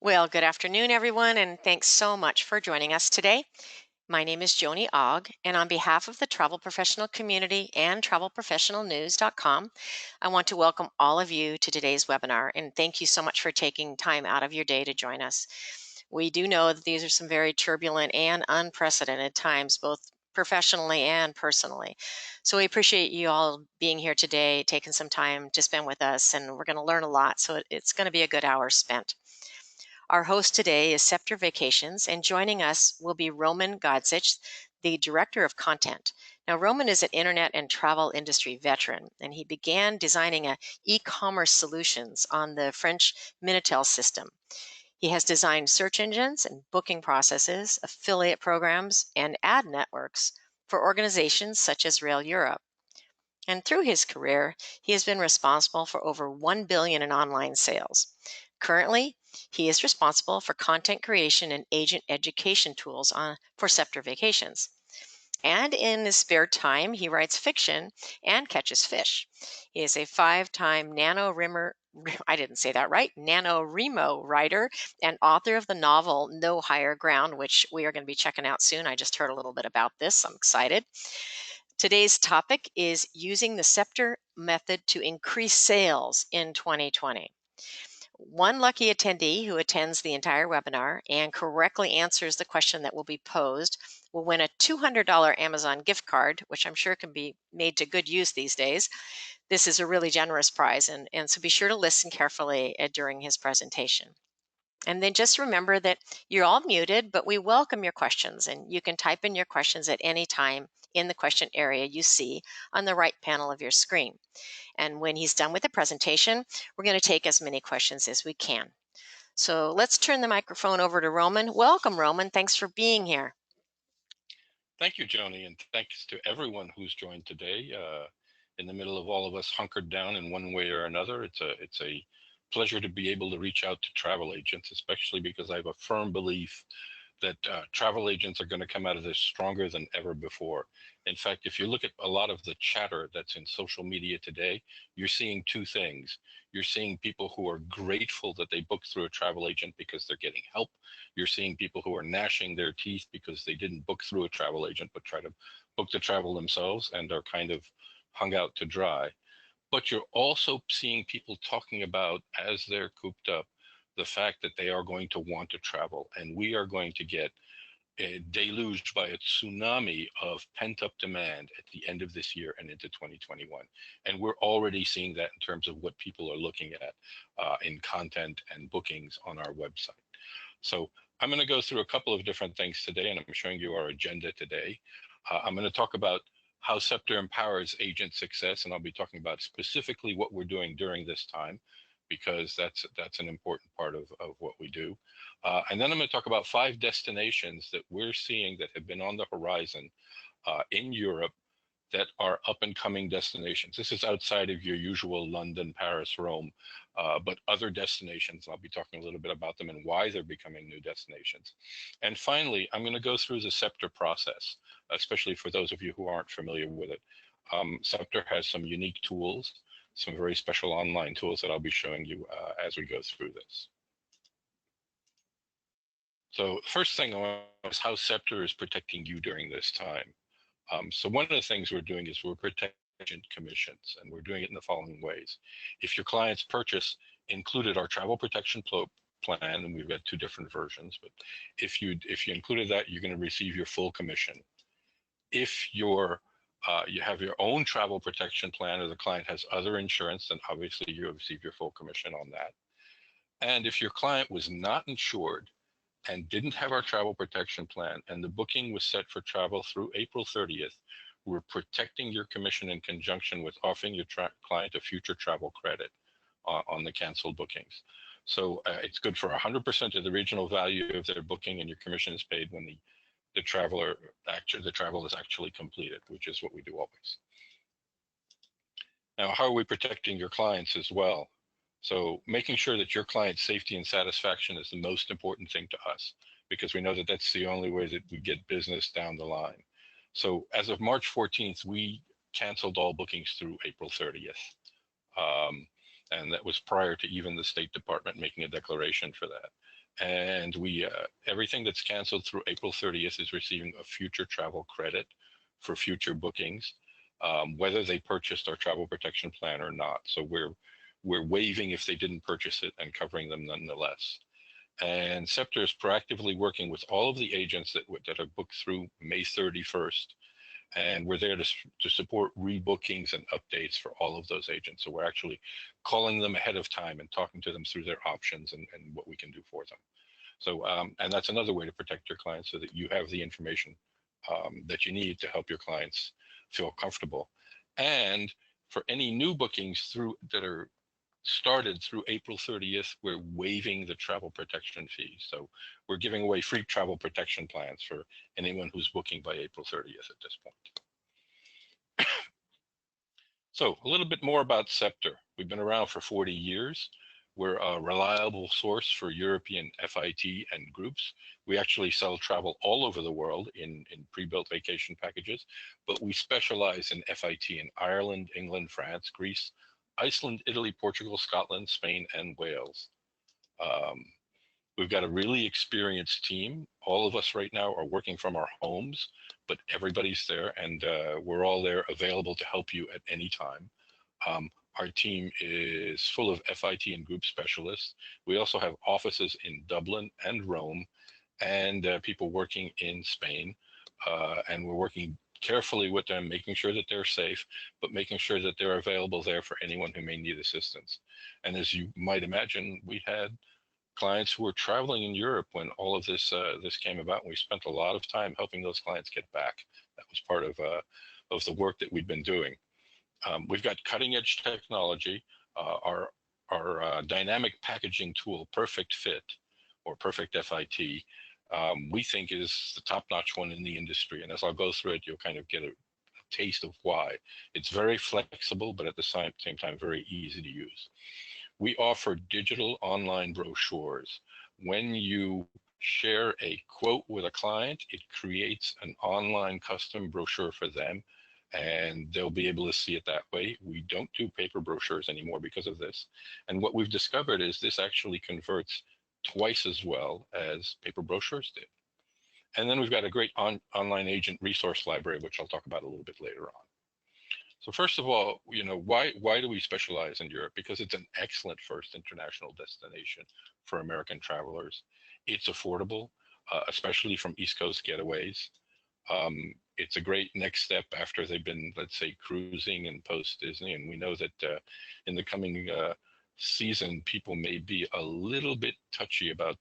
Well, good afternoon, everyone, and thanks so much for joining us today. My name is Joni Ogg, and on behalf of the travel professional community and travelprofessionalnews.com, I want to welcome all of you to today's webinar, and thank you so much for taking time out of your day to join us. We do know that these are some very turbulent and unprecedented times, both professionally and personally. So we appreciate you all being here today, taking some time to spend with us, and we're going to learn a lot, so it's going to be a good hour spent. Our host today is Sceptre Vacations, and joining us will be Roman Godzic, the Director of Content. Now, Roman is an internet and travel industry veteran, and he began designing e-commerce solutions on the French Minitel system. He has designed search engines and booking processes, affiliate programs, and ad networks for organizations such as Rail Europe. And through his career, he has been responsible for over $1 billion in online sales. Currently, he is responsible for content creation and agent education tools for Sceptre Vacations. And in his spare time, he writes fiction and catches fish. He is a 5-time NaNoWriMo writer and author of the novel No Higher Ground, which we are going to be checking out soon. I just heard a little bit about this. I'm excited. Today's topic is using the Sceptre method to increase sales in 2020. One lucky attendee who attends the entire webinar and correctly answers the question that will be posed will win a $200 Amazon gift card, which I'm sure can be made to good use these days. This is a really generous prize, and so be sure to listen carefully during his presentation. And then just remember that you're all muted, but we welcome your questions, and you can type in your questions at any time in the question area you see on the right panel of your screen. And when he's done with the presentation, we're going to take as many questions as we can. So let's turn the microphone over to Roman. Welcome, Roman. Thanks for being here. Thank you, Joni, and thanks to everyone who's joined today. In the middle of all of us hunkered down in one way or another, it's a pleasure to be able to reach out to travel agents, especially because I have a firm belief that travel agents are going to come out of this stronger than ever before. In fact, if you look at a lot of the chatter that's in social media today, you're seeing two things. You're seeing people who are grateful that they booked through a travel agent because they're getting help. You're seeing people who are gnashing their teeth because they didn't book through a travel agent but try to book the travel themselves and are kind of hung out to dry. But you're also seeing people talking about, as they're cooped up, the fact that they are going to want to travel, and we are going to get deluged by a tsunami of pent-up demand at the end of this year and into 2021. And we're already seeing that in terms of what people are looking at in content and bookings on our website. So I'm going to go through a couple of different things today, and I'm showing you our agenda today. I'm going to talk about how Sceptre empowers agent success, and I'll be talking about specifically what we're doing during this time, because that's an important part of what we do. And then I'm going to talk about 5 destinations that we're seeing that have been on the horizon in Europe that are up and coming destinations. This is outside of your usual London, Paris, Rome, but other destinations. I'll be talking a little bit about them and why they're becoming new destinations. And finally, I'm going to go through the Sceptre process, especially for those of you who aren't familiar with it. Sceptre has some unique tools, some very special online tools that I'll be showing you as we go through this. So first thing I want to know is how Sceptre is protecting you during this time. So one of the things we're doing is we're protecting commissions, and we're doing it in the following ways. If your client's purchase included our travel protection plan, and we've got 2 different versions, but if you included that, you're going to receive your full commission. If you have your own travel protection plan, or the client has other insurance, then obviously you'll receive your full commission on that. And if your client was not insured and didn't have our travel protection plan, and the booking was set for travel through April 30th, we're protecting your commission in conjunction with offering your client a future travel credit on the canceled bookings. So it's good for 100% of the regional value of their booking, and your commission is paid when the travel is actually completed, which is what we do always. Now, how are we protecting your clients as well? So making sure that your client's safety and satisfaction is the most important thing to us, because we know that that's the only way that we get business down the line. So as of March 14th, we canceled all bookings through April 30th. And that was prior to even the State Department making a declaration for that. And everything that's canceled through April 30th is receiving a future travel credit for future bookings, whether they purchased our travel protection plan or not. So we're waiving if they didn't purchase it and covering them nonetheless. And Sceptre is proactively working with all of the agents that are booked through May 31st. And we're there to support rebookings and updates for all of those agents. So we're actually calling them ahead of time and talking to them through their options and what we can do for them. So, and that's another way to protect your clients so that you have the information that you need to help your clients feel comfortable. And for any new bookings that are started through April 30th, we're waiving the travel protection fees. So we're giving away free travel protection plans for anyone who's booking by April 30th at this point. So a little bit more about Sceptre. We've been around for 40 years. We're a reliable source for European FIT and groups. We actually sell travel all over the world in pre-built vacation packages, but we specialize in FIT in Ireland, England, France, Greece, Iceland, Italy, Portugal, Scotland, Spain, and Wales. We've got a really experienced team. All of us right now are working from our homes, but everybody's there, and we're all there available to help you at any time. Our team is full of FIT and group specialists. We also have offices in Dublin and Rome, and people working in Spain, and we're working carefully with them, making sure that they're safe, but making sure that they're available there for anyone who may need assistance. And as you might imagine, we had clients who were traveling in Europe when all of this came about, and we spent a lot of time helping those clients get back. That was part of the work that we've been doing. We've got cutting edge technology. Our dynamic packaging tool, Perfect Fit or Perfect FIT, we think is the top-notch one in the industry. And as I'll go through it, you'll kind of get a taste of why. It's very flexible, but at the same time, very easy to use. We offer digital online brochures. When you share a quote with a client, it creates an online custom brochure for them, and they'll be able to see it that way. We don't do paper brochures anymore because of this. And what we've discovered is this actually converts twice as well as paper brochures did. And then we've got a great online agent resource library, which I'll talk about a little bit later on. So first of all, why do we specialize in Europe? Because it's an excellent first international destination for American travelers. It's affordable, especially from East Coast getaways. It's a great next step after they've been, let's say, cruising and post-Disney. And we know that in the coming season, people may be a little bit touchy about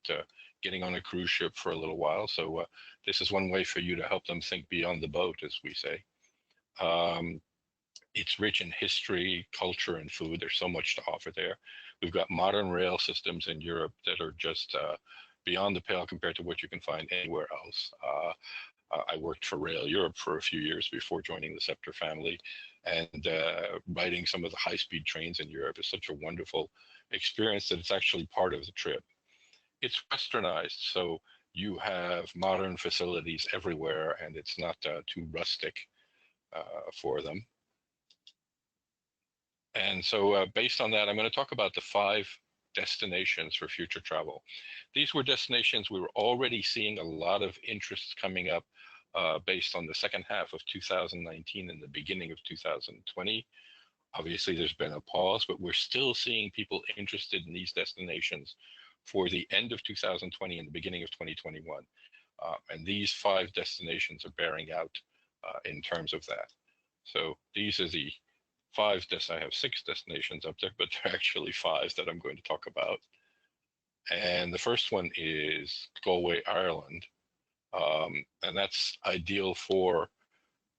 getting on a cruise ship for a little while. So this is one way for you to help them think beyond the boat, as we say. It's rich in history, culture, and food. There's so much to offer there. We've got modern rail systems in Europe that are just beyond the pale compared to what you can find anywhere else. I worked for Rail Europe for a few years before joining the Sceptre family, and riding some of the high-speed trains in Europe is such a wonderful experience that it's actually part of the trip. It's westernized, so you have modern facilities everywhere, and it's not too rustic for them. And so based on that, I'm going to talk about the 5 destinations for future travel. These were destinations we were already seeing a lot of interest coming up based on the second half of 2019 and the beginning of 2020. Obviously, there's been a pause, but we're still seeing people interested in these destinations for the end of 2020 and the beginning of 2021. And these 5 destinations are bearing out in terms of that. So these are the 5 I have 6 destinations up there, but they're actually 5 that I'm going to talk about. And the first one is Galway, Ireland. And that's ideal for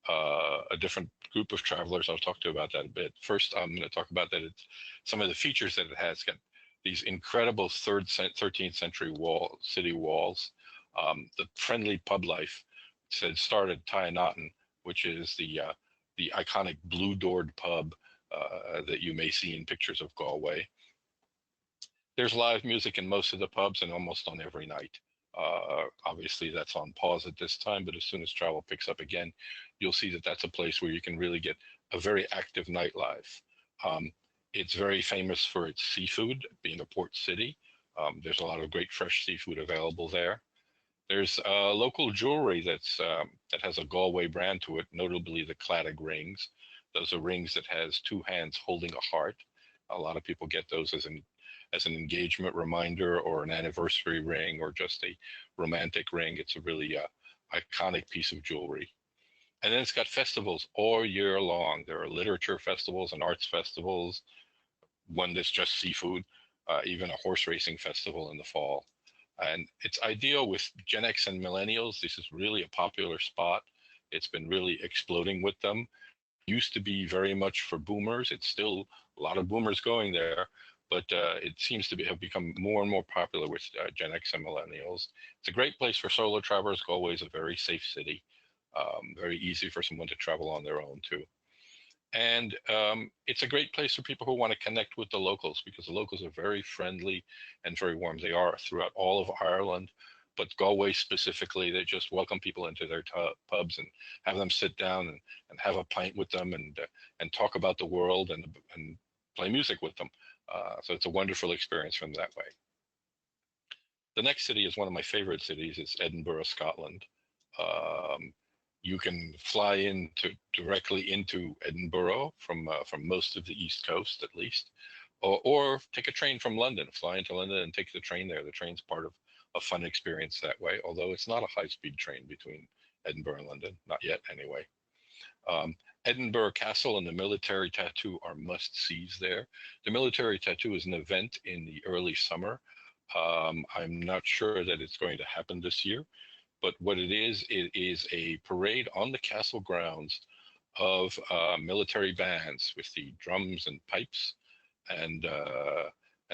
a different group of travelers. I'll talk to you about that a bit. First, I'm going to talk about that some of the features that it has. Got these incredible 13th century city walls. The friendly pub life started Tyanaghton, which is the iconic blue-doored pub that you may see in pictures of Galway. There's live music in most of the pubs and almost on every night. Obviously, that's on pause at this time, but as soon as travel picks up again, you'll see that that's a place where you can really get a very active nightlife. It's very famous for its seafood, being a port city. There's a lot of great fresh seafood available there. There's local jewelry that has a Galway brand to it, notably the Claddagh rings. Those are rings that has two hands holding a heart. A lot of people get those as an engagement reminder or an anniversary ring or just a romantic ring. It's a really iconic piece of jewelry. And then it's got festivals all year long. There are literature festivals and arts festivals, one that's just seafood, even a horse racing festival in the fall. And it's ideal with Gen X and millennials. This is really a popular spot. It's been really exploding with them. Used to be very much for boomers. It's still a lot of boomers going there, but it seems to have become more and more popular with Gen X and millennials. It's a great place for solo travelers. Galway is a very safe city, very easy for someone to travel on their own too. And it's a great place for people who want to connect with the locals because the locals are very friendly and very warm. They are throughout all of Ireland, but Galway specifically, they just welcome people into their pubs and have them sit down and have a pint with them and talk about the world and play music with them. So it's a wonderful experience from that way. The next city is one of my favorite cities. It's Edinburgh, Scotland. You can fly directly into Edinburgh from most of the East Coast, at least, or take a train from London. Fly into London and take the train there. The train's part of a fun experience that way, although it's not a high-speed train between Edinburgh and London, not yet anyway. Edinburgh Castle and the military tattoo are must-sees there. The military tattoo is an event in the early summer. I'm not sure that it's going to happen this year, but what it is a parade on the castle grounds of military bands with the drums and pipes and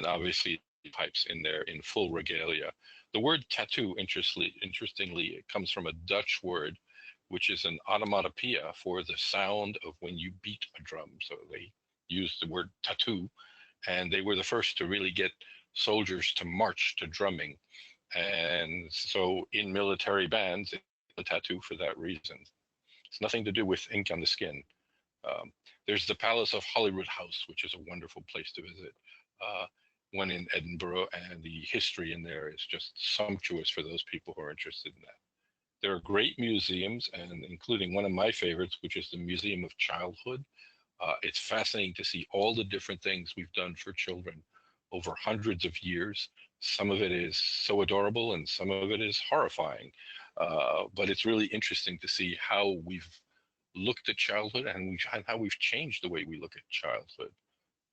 obviously pipes in full regalia. The word tattoo, interestingly, it comes from a Dutch word, which is an onomatopoeia for the sound of when you beat a drum. So they used the word tattoo, and they were the first to really get soldiers to march to drumming. And so in military bands, it's a tattoo for that reason. It's nothing to do with ink on the skin. There's the Palace of Holyrood House, which is a wonderful place to visit. One in Edinburgh, and the history in there is just sumptuous for those people who are interested in that. There are great museums, and including one of my favorites, which is the Museum of Childhood. It's fascinating to see all the different things we've done for children over hundreds of years. Some of it is so adorable and some of it is horrifying. But it's really interesting to see how we've looked at childhood and how we've changed the way we look at childhood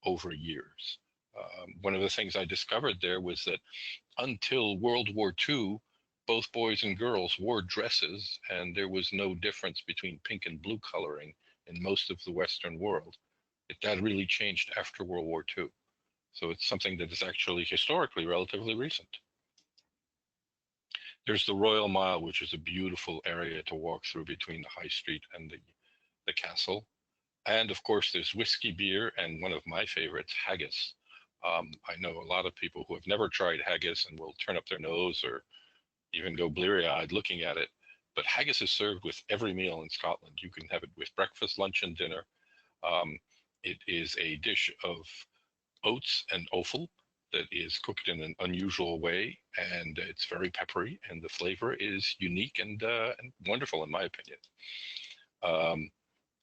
over years. One of the things I discovered there was that until World War II, both boys and girls wore dresses and there was no difference between pink and blue coloring in most of the Western world. That really changed after World War II. So it's something that is actually historically relatively recent. There's the Royal Mile, which is a beautiful area to walk through between the High Street and the castle. And of course, there's whiskey, beer, and one of my favorites, haggis. I know a lot of people who have never tried haggis and will turn up their nose or even go bleary-eyed looking at it. But haggis is served with every meal in Scotland. You can have it with breakfast, lunch, and dinner. It is a dish of oats and offal that is cooked in an unusual way, and it's very peppery, and the flavor is unique and wonderful in my opinion.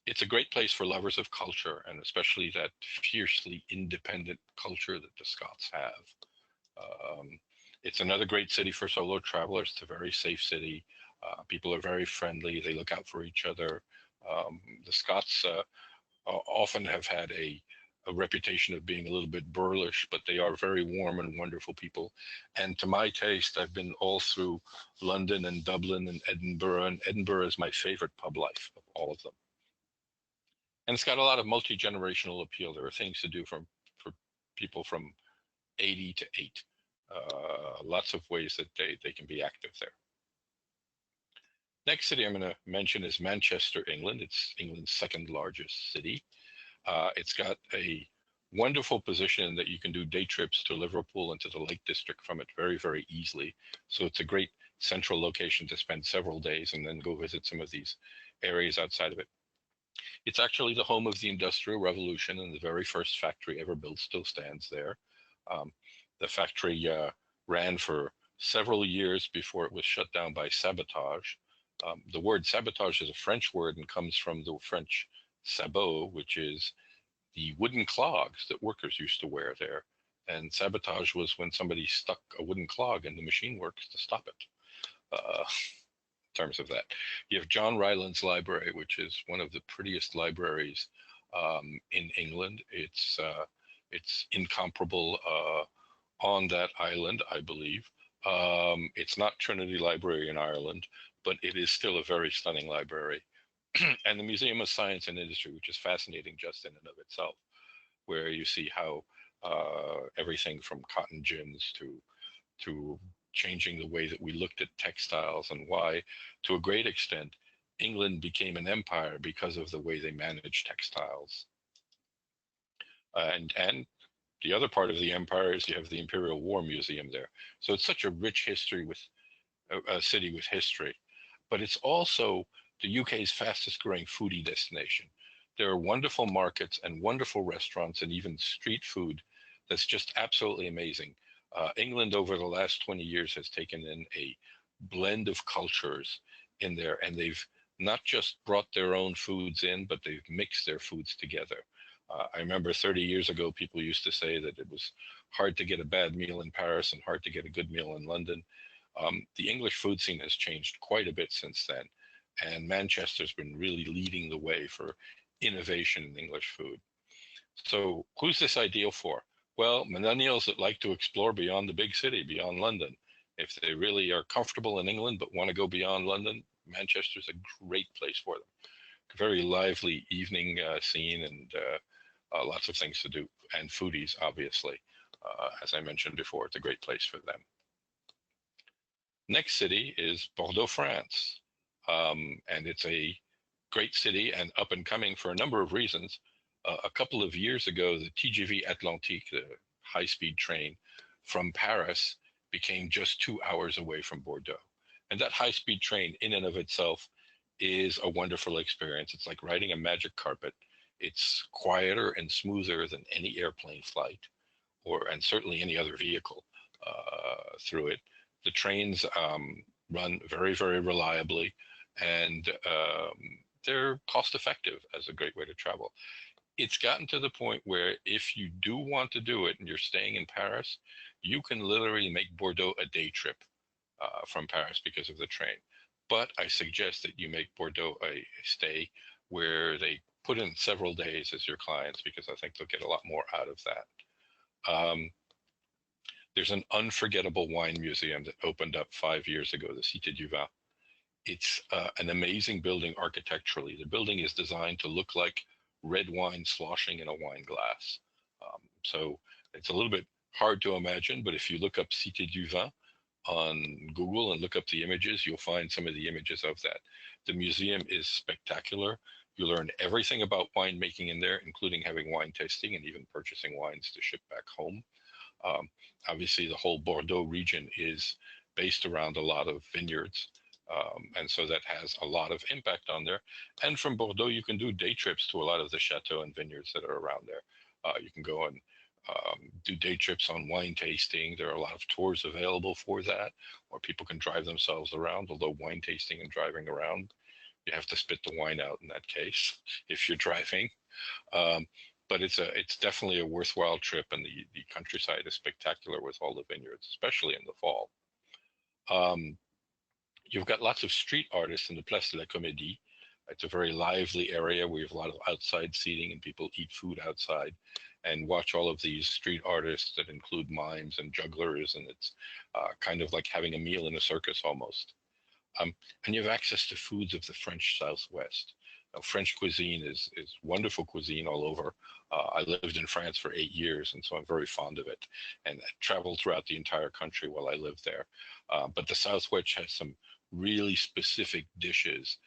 It's a great place for lovers of culture, and especially that fiercely independent culture that the Scots have. It's another great city for solo travelers. It's a very safe city. People are very friendly. They look out for each other. The Scots often have had a reputation of being a little bit burlish, but they are very warm and wonderful people. And to my taste, I've been all through London and Dublin and Edinburgh is my favorite pub life of all of them. And it's got a lot of multi-generational appeal. There are things to do for people from 80 to 8. Lots of ways that they can be active there. Next city I'm going to mention is Manchester, England. It's England's second largest city. It's got a wonderful position that you can do day trips to Liverpool and to the Lake District from it very, very easily. So it's a great central location to spend several days and then go visit some of these areas outside of it. It's actually the home of the Industrial Revolution, and the very first factory ever built still stands there. The factory ran for several years before it was shut down by sabotage. The word sabotage is a French word and comes from the French sabot, which is the wooden clogs that workers used to wear there. And sabotage was when somebody stuck a wooden clog in the machine works to stop it. In terms of that, you have John Ryland's library, which is one of the prettiest libraries in England. It's incomparable on that island, I believe. It's not Trinity Library in Ireland, but it is still a very stunning library. And the Museum of Science and Industry, which is fascinating just in and of itself, where you see how everything from cotton gins to changing the way that we looked at textiles, and why, to a great extent, England became an empire because of the way they managed textiles. And the other part of the empire is you have the Imperial War Museum there. So it's such a rich history with a city with history, but it's also the UK's fastest growing foodie destination. There are wonderful markets and wonderful restaurants and even street food that's just absolutely amazing. England over the last 20 years has taken in a blend of cultures in there, and they've not just brought their own foods in, but they've mixed their foods together. I remember 30 years ago, people used to say that it was hard to get a bad meal in Paris and hard to get a good meal in London. The English food scene has changed quite a bit since then, and Manchester's been really leading the way for innovation in English food. So who's this ideal for? Well, millennials that like to explore beyond the big city, beyond London. If they really are comfortable in England but want to go beyond London, Manchester's a great place for them. Very lively evening scene, and lots of things to do, and foodies, obviously. As I mentioned before, it's a great place for them. Next city is Bordeaux, France. And it's a great city and up and coming for a number of reasons. A couple of years ago, the TGV Atlantique, the high-speed train from Paris, became just 2 hours away from Bordeaux. And that high-speed train in and of itself is a wonderful experience. It's like riding a magic carpet. It's quieter and smoother than any airplane flight, and certainly any other vehicle through it. The trains run very, very reliably, and they're cost effective as a great way to travel. It's gotten to the point where if you do want to do it and you're staying in Paris, you can literally make Bordeaux a day trip from Paris because of the train. But I suggest that you make Bordeaux a stay where they put in several days as your clients, because I think they'll get a lot more out of that. There's an unforgettable wine museum that opened up 5 years ago, the Cité du Vin. It's an amazing building architecturally. The building is designed to look like red wine sloshing in a wine glass. So it's a little bit hard to imagine, but if you look up Cité du Vin on Google and look up the images, you'll find some of the images of that. The museum is spectacular. You learn everything about winemaking in there, including having wine tasting and even purchasing wines to ship back home. Obviously, the whole Bordeaux region is based around a lot of vineyards. And so that has a lot of impact on there. And from Bordeaux, you can do day trips to a lot of the chateaux and vineyards that are around there. You can go and do day trips on wine tasting. There are a lot of tours available for that, or people can drive themselves around, although wine tasting and driving around, you have to spit the wine out in that case if you're driving. But it's definitely a worthwhile trip, and the countryside is spectacular with all the vineyards, especially in the fall. You've got lots of street artists in the Place de la Comédie. It's a very lively area where you have a lot of outside seating and people eat food outside and watch all of these street artists that include mimes and jugglers, and it's kind of like having a meal in a circus almost. And you have access to foods of the French Southwest. Now, French cuisine is wonderful cuisine all over. I lived in France for 8 years, and so I'm very fond of it, and I traveled throughout the entire country while I lived there. But the Southwest has some really specific dishes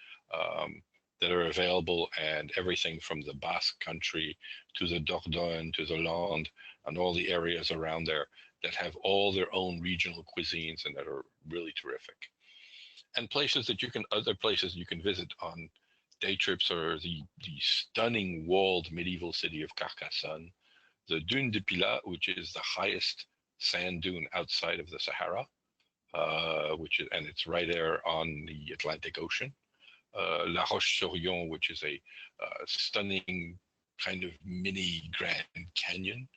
that are available, and everything from the Basque country to the Dordogne to the Landes and all the areas around there that have all their own regional cuisines and that are really terrific. And other places you can visit on day trips are the stunning walled medieval city of Carcassonne, the Dune de Pilat, which is the highest sand dune outside of the Sahara, and it's right there on the Atlantic Ocean. La Roche-sur-Yon, which is a stunning kind of mini Grand Canyon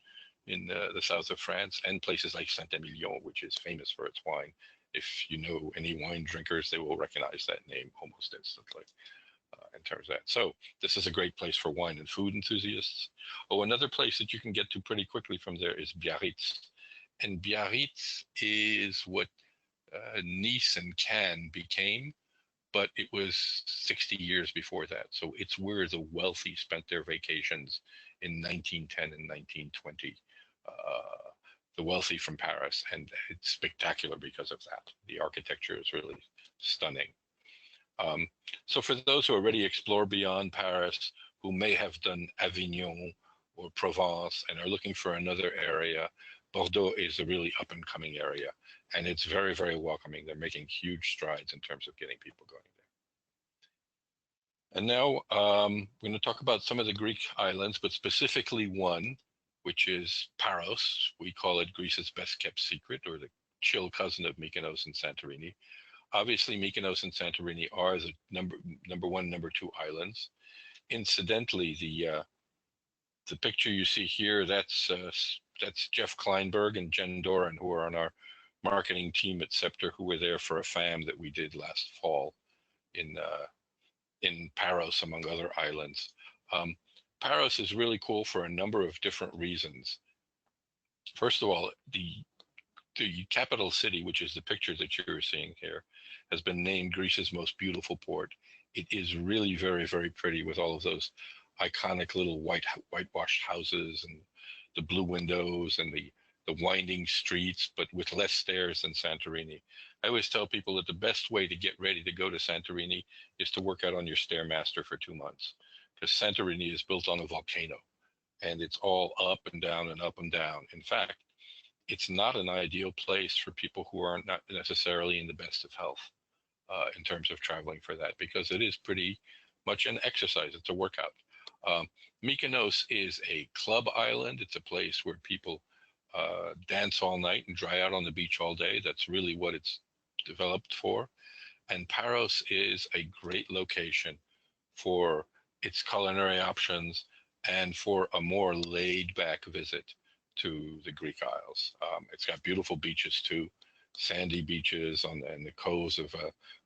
in the south of France, and places like Saint-Emilion, which is famous for its wine. If you know any wine drinkers, they will recognize that name almost instantly in terms of that. So this is a great place for wine and food enthusiasts. Oh, another place that you can get to pretty quickly from there is Biarritz. And Biarritz is what Nice and Cannes became, but it was 60 years before that. So it's where the wealthy spent their vacations in 1910 and 1920. The wealthy from Paris, and it's spectacular because of that. The architecture is really stunning. So for those who already explore beyond Paris, who may have done Avignon or Provence and are looking for another area, Bordeaux is a really up and coming area, and it's very, very welcoming. They're making huge strides in terms of getting people going there. And now we're going to talk about some of the Greek islands, but specifically one, which is Paros. We call it Greece's best kept secret, or the chill cousin of Mykonos and Santorini. Obviously, Mykonos and Santorini are the number one, number two islands. Incidentally, the picture you see here, that's Jeff Kleinberg and Jen Doran, who are on our marketing team at Sceptre, who were there for a FAM that we did last fall in Paros, among other islands. Paros is really cool for a number of different reasons. First of all, the capital city, which is the picture that you're seeing here, has been named Greece's most beautiful port. It is really very, very pretty with all of those iconic little whitewashed houses and the blue windows and the winding streets, but with less stairs than Santorini. I always tell people that the best way to get ready to go to Santorini is to work out on your Stairmaster for 2 months, because Santorini is built on a volcano and it's all up and down and up and down. In fact, it's not an ideal place for people who are not necessarily in the best of health in terms of traveling for that, because it is pretty much an exercise. It's a workout. Mykonos is a club island. It's a place where people dance all night and dry out on the beach all day. That's really what it's developed for. And Paros is a great location for its culinary options and for a more laid back visit to the Greek Isles. It's got beautiful beaches too, sandy beaches and the coves of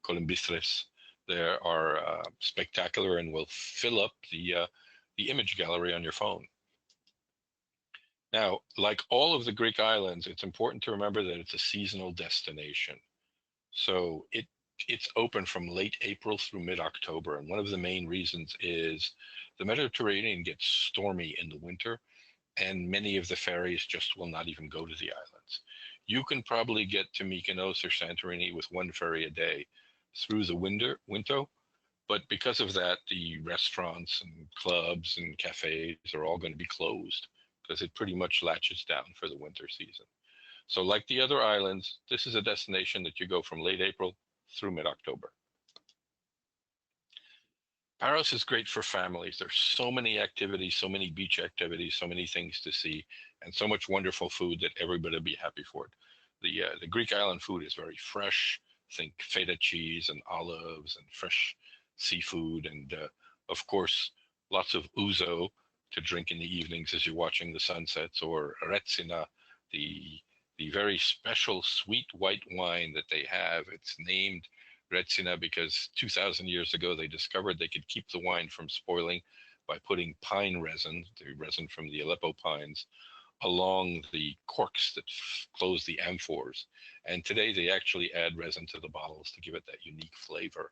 Koulimbistris. There are spectacular and will fill up the image gallery on your phone. Now, like all of the Greek islands, it's important to remember that it's a seasonal destination. So it's open from late April through mid-October. And one of the main reasons is the Mediterranean gets stormy in the winter, and many of the ferries just will not even go to the islands. You can probably get to Mykonos or Santorini with one ferry a day through the winter, but because of that, the restaurants and clubs and cafes are all going to be closed because it pretty much latches down for the winter season. So like the other islands, this is a destination that you go from late April through mid-October. Paros is great for families. There's so many activities, so many beach activities, so many things to see, and so much wonderful food that everybody will be happy for it. The Greek island food is very fresh. Think feta cheese and olives and fresh seafood, and of course, lots of ouzo to drink in the evenings as you're watching the sunsets, or retsina, the very special sweet white wine that they have. It's named Retsina because 2,000 years ago they discovered they could keep the wine from spoiling by putting pine resin, the resin from the Aleppo pines, along the corks that close the amphors. And today they actually add resin to the bottles to give it that unique flavor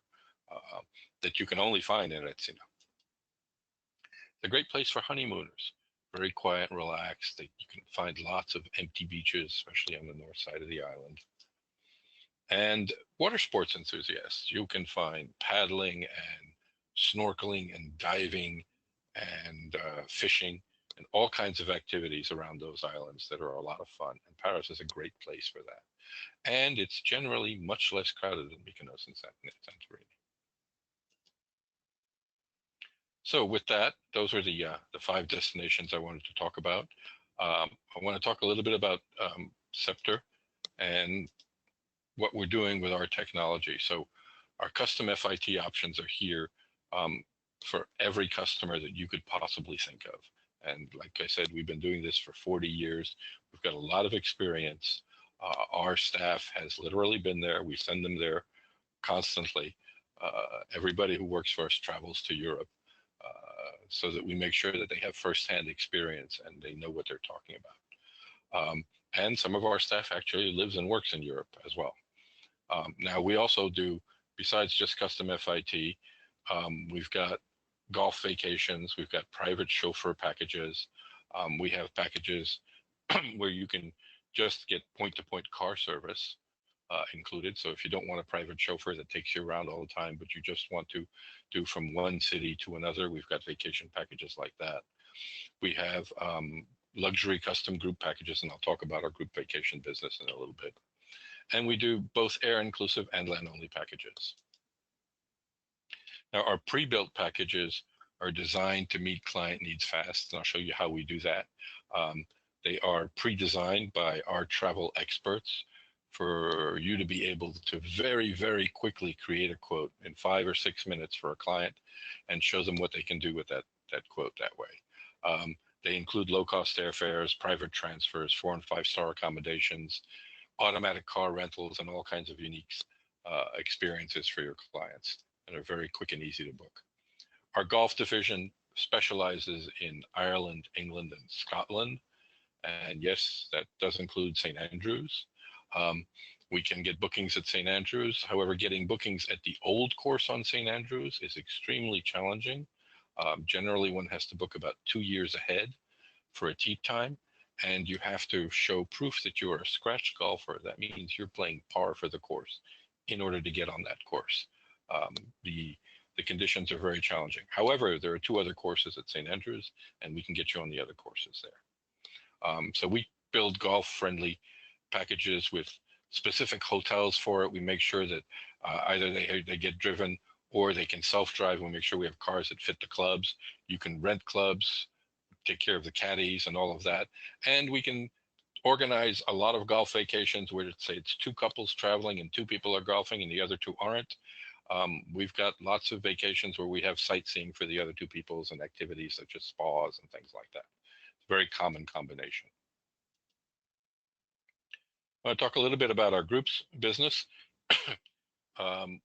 that you can only find in Retsina. It's a great place for honeymooners. Very quiet and relaxed. You can find lots of empty beaches, especially on the north side of the island. And water sports enthusiasts, you can find paddling and snorkeling and diving and fishing and all kinds of activities around those islands that are a lot of fun. And Paros is a great place for that. And it's generally much less crowded than Mykonos and Santorini. So with that, those are the 5 destinations I wanted to talk about. I want to talk a little bit about Sceptre and what we're doing with our technology. So our custom FIT options are here for every customer that you could possibly think of. And like I said, we've been doing this for 40 years. We've got a lot of experience. Our staff has literally been there. We send them there constantly. Everybody who works for us travels to Europe so that we make sure that they have firsthand experience and they know what they're talking about. And some of our staff actually lives and works in Europe as well. Now, we also do, besides just custom FIT, we've got golf vacations, we've got private chauffeur packages, we have packages where you can just get point-to-point car service included. So if you don't want a private chauffeur that takes you around all the time, but you just want to do from one city to another, we've got vacation packages like that. We have luxury custom group packages, and I'll talk about our group vacation business in a little bit. And we do both air inclusive and land only packages. Now, our pre-built packages are designed to meet client needs fast, and I'll show you how we do that. They are pre-designed by our travel experts for you to be able to very, very quickly create a quote in 5 or 6 minutes for a client and show them what they can do with that quote that way. They include low-cost airfares, private transfers, 4- and 5-star accommodations, automatic car rentals, and all kinds of unique experiences for your clients, and are very quick and easy to book. Our golf division specializes in Ireland, England, and Scotland. And yes, that does include St. Andrews. We can get bookings at St. Andrews. However, getting bookings at the old course on St. Andrews is extremely challenging. Generally, one has to book about 2 years ahead for a tee time, and you have to show proof that you are a scratch golfer. That means you're playing par for the course in order to get on that course. The conditions are very challenging. However, there are 2 other courses at St. Andrews, and we can get you on the other courses there. So we build golf-friendly packages with specific hotels for it. We make sure that either they get driven or they can self-drive. We make sure we have cars that fit the clubs. You can rent clubs, take care of the caddies and all of that. And we can organize a lot of golf vacations where it's 2 couples traveling and 2 people are golfing and the other 2 aren't. We've got lots of vacations where we have sightseeing for the other 2 peoples and activities such as spas and things like that. It's a very common combination. I want to talk a little bit about our groups business.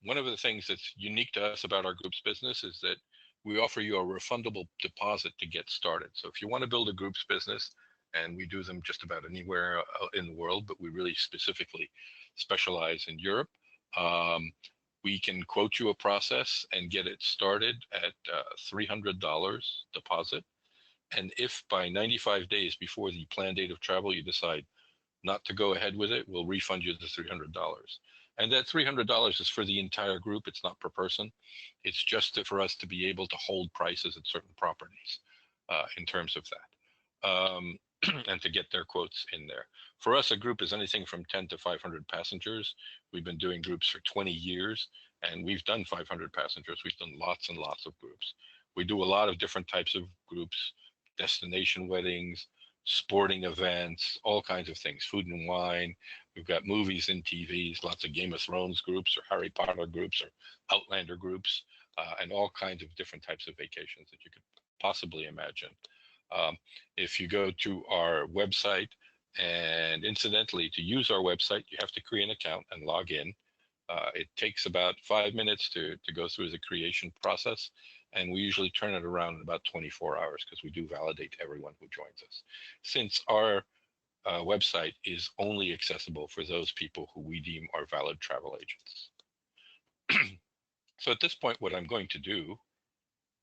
One of the things that's unique to us about our groups business is that we offer you a refundable deposit to get started. So if you want to build a groups business, and we do them just about anywhere in the world, but we really specifically specialize in Europe, we can quote you a process and get it started at $300 deposit. And if by 95 days before the planned date of travel you decide not to go ahead with it, we'll refund you the $300. And that $300 is for the entire group. It's not per person. It's just for us to be able to hold prices at certain properties in terms of that, and to get their quotes in there. For us, a group is anything from 10 to 500 passengers. We've been doing groups for 20 years, and we've done 500 passengers. We've done lots and lots of groups. We do a lot of different types of groups, destination weddings, sporting events, all kinds of things, food and wine. We've got movies and TVs, lots of Game of Thrones groups or Harry Potter groups or Outlander groups, and all kinds of different types of vacations that you could possibly imagine. If you go to our website, and incidentally, to use our website, you have to create an account and log in. It takes about 5 minutes to go through the creation process, and we usually turn it around in about 24 hours because we do validate everyone who joins us. Since our website is only accessible for those people who we deem are valid travel agents. So at this point, what I'm going to do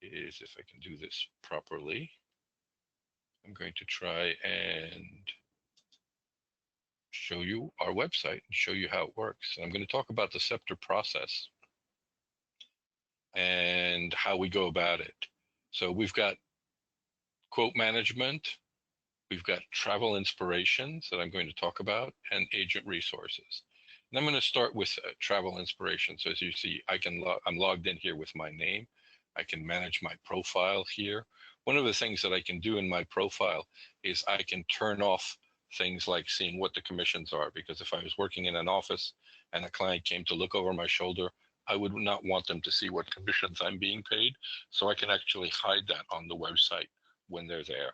is, if I can do this properly, I'm going to try and show you our website and show you how it works. And I'm going to talk about the Sceptre process and how we go about it. So we've got quote management, we've got travel inspirations that I'm going to talk about, and agent resources. And I'm going to start with travel inspiration. So as you see, I'm logged in here with my name. I can manage my profile here. One of the things that I can do in my profile is I can turn off things like seeing what the commissions are, because if I was working in an office and a client came to look over my shoulder, I would not want them to see what commissions I'm being paid. So I can actually hide that on the website when they're there.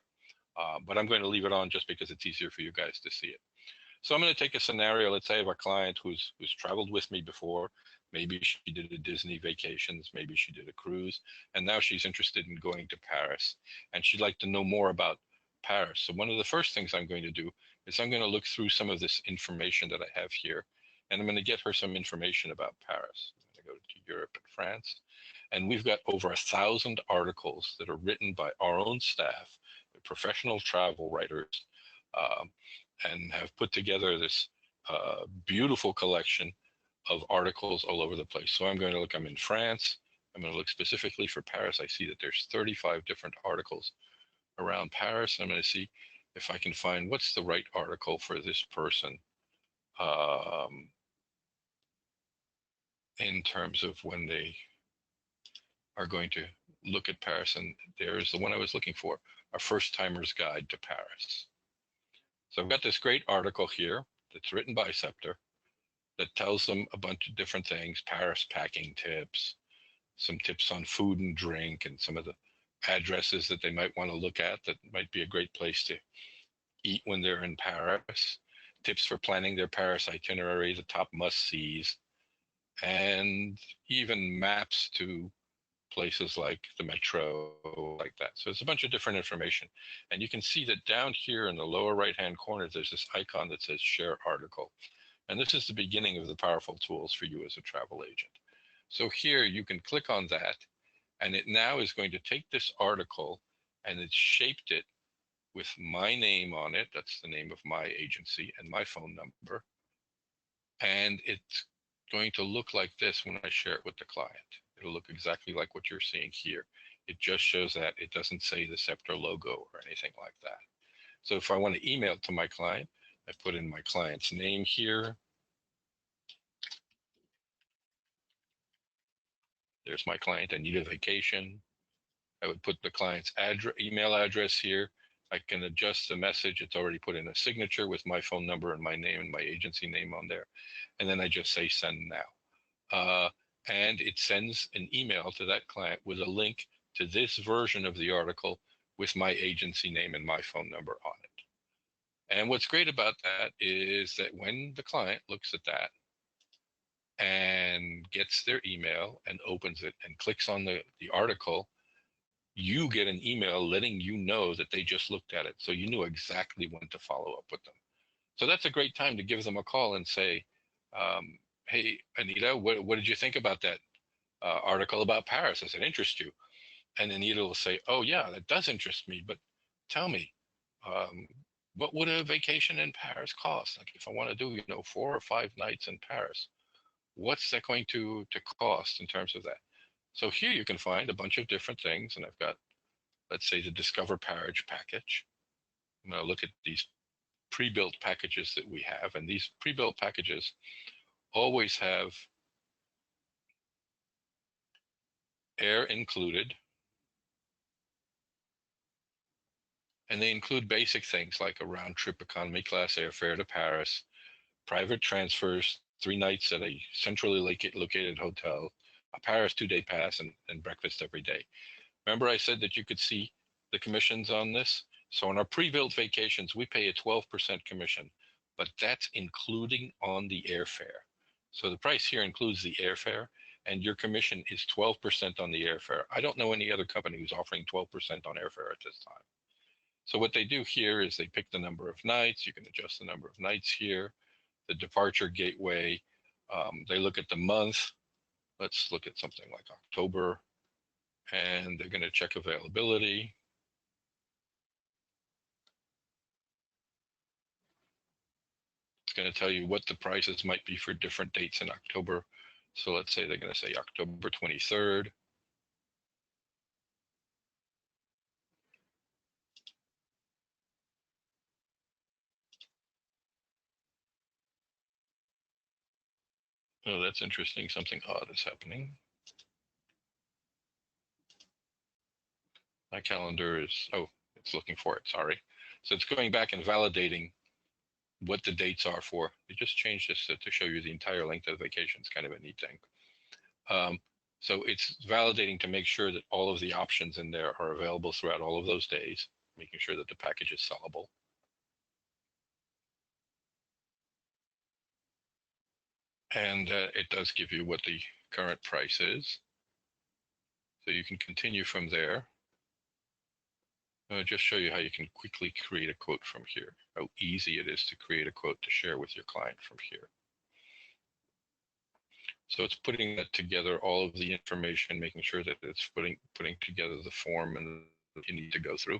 But I'm going to leave it on just because it's easier for you guys to see it. So I'm going to take a scenario. Let's say I have a client who's traveled with me before. Maybe she did a Disney vacations, maybe she did a cruise, and now she's interested in going to Paris, and she'd like to know more about Paris. So one of the first things I'm going to do is I'm going to look through some of this information that I have here, and I'm going to get her some information about Paris. I'm going to go to Europe and France, and we've got over 1,000 articles that are written by our own staff, professional travel writers, um, and have put together this beautiful collection of articles all over the place. So I'm going to look, I'm in France. I'm going to look specifically for Paris. I see that there's 35 different articles around Paris. I'm going to see if I can find what's the right article for this person in terms of when they are going to look at Paris. And there's the one I was looking for, A First Timer's Guide to Paris. So I've got this great article here that's written by Sceptre that tells them a bunch of different things, Paris packing tips, some tips on food and drink, and some of the addresses that they might want to look at that might be a great place to eat when they're in Paris, tips for planning their Paris itinerary, the top must-sees, and even maps to places like the metro, like that. So it's a bunch of different information. And you can see that down here in the lower right-hand corner, there's this icon that says Share Article. And this is the beginning of the powerful tools for you as a travel agent. So here you can click on that, and it now is going to take this article and it's shaped it with my name on it. That's the name of my agency and my phone number. And it's going to look like this when I share it with the client. It'll look exactly like what you're seeing here. It just shows that it doesn't say the Sceptre logo or anything like that. So if I want to email to my client, I put in my client's name here. There's my client, I need a vacation. I would put the client's email address here. I can adjust the message. It's already put in a signature with my phone number and my name and my agency name on there. And then I just say send now. And it sends an email to that client with a link to this version of the article with my agency name and my phone number on it. And what's great about that is that when the client looks at that and gets their email and opens it and clicks on the article, you get an email letting you know that they just looked at it. So you knew exactly when to follow up with them. So that's a great time to give them a call and say, hey, Anita, what did you think about that article about Paris? Does it interest you? And Anita will say, oh, yeah, that does interest me. But tell me, what would a vacation in Paris cost? Like if I want to do, 4 or 5 nights in Paris, what's that going to cost in terms of that? So here you can find a bunch of different things. And I've got, let's say, the Discover Paris package. I'm going to look at these pre-built packages that we have. And these pre-built packages always have air included. And they include basic things like a round trip economy class airfare to Paris, private transfers, 3 nights at a centrally located hotel, a Paris 2-day pass, and breakfast every day. Remember I said that you could see the commissions on this? So on our pre-built vacations, we pay a 12% commission, but that's including on the airfare. So the price here includes the airfare, and your commission is 12% on the airfare. I don't know any other company who's offering 12% on airfare at this time. So what they do here is they pick the number of nights. You can adjust the number of nights here, the departure gateway. They look at the month. Let's look at something like October, and they're going to check availability. It's going to tell you what the prices might be for different dates in October. So let's say they're going to say October 23rd. Oh, that's interesting. Something odd is happening. My calendar is, oh, it's looking for it, sorry. So it's going back and validating what the dates are for. They just changed this to show you the entire length of the vacation. It's kind of a neat thing. So it's validating to make sure that all of the options in there are available throughout all of those days, making sure that the package is sellable. And it does give you what the current price is. So you can continue from there. I'll just show you how you can quickly create a quote from here, how easy it is to create a quote to share with your client from here. So it's putting that together, all of the information, making sure that it's putting together the form and you need to go through.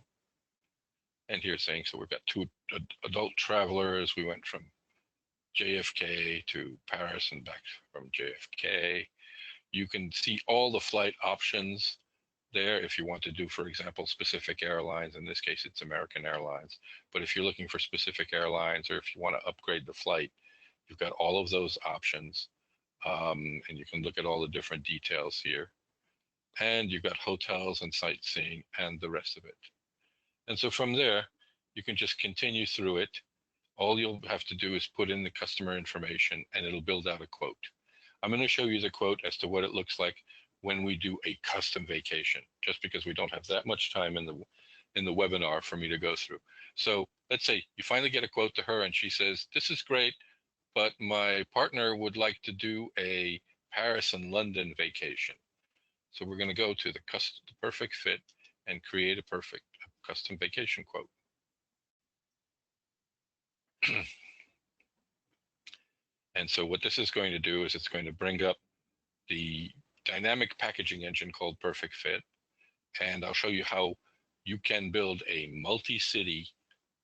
And here it's saying, so we've got 2 adult travelers. We went from JFK to Paris and back from JFK. You can see all the flight options there if you want to do, for example, specific airlines. In this case, it's American Airlines. But if you're looking for specific airlines, or if you want to upgrade the flight, you've got all of those options. And you can look at all the different details here. And you've got hotels and sightseeing and the rest of it. And so from there, you can just continue through it. All you'll have to do is put in the customer information and it'll build out a quote. I'm going to show you the quote as to what it looks like when we do a custom vacation, just because we don't have that much time in the webinar for me to go through. So let's say you finally get a quote to her and she says, this is great, but my partner would like to do a Paris and London vacation. So we're going to go to the perfect fit and create a perfect custom vacation quote. And so what this is going to do is it's going to bring up the dynamic packaging engine called Perfect Fit. And I'll show you how you can build a multi-city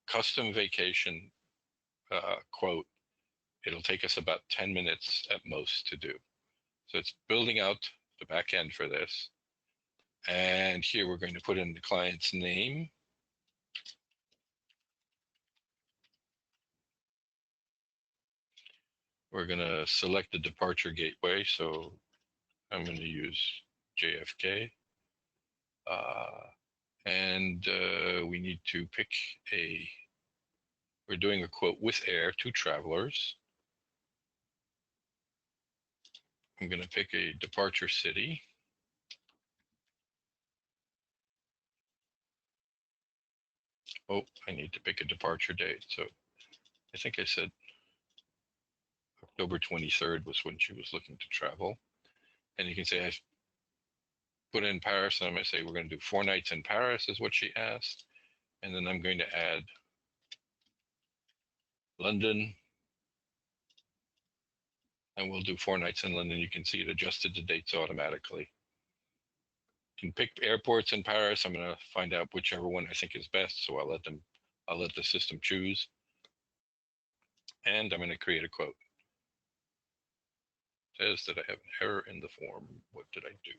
custom vacation quote. It'll take us about 10 minutes at most to do. So it's building out the back end for this. And here we're going to put in the client's name. We're going to select the departure gateway. So I'm going to use JFK. And we need to pick we're doing a quote with air to travelers. I'm going to pick a departure city. Oh, I need to pick a departure date. So I think I said October 23rd was when she was looking to travel. And you can say I put in Paris, and I'm going to say we're going to do 4 nights in Paris is what she asked. And then I'm going to add London. And we'll do 4 nights in London. You can see it adjusted the dates automatically. You can pick airports in Paris. I'm going to find out whichever one I think is best. So I'll let the system choose. And I'm going to create a quote. It says that I have an error in the form. What did I do?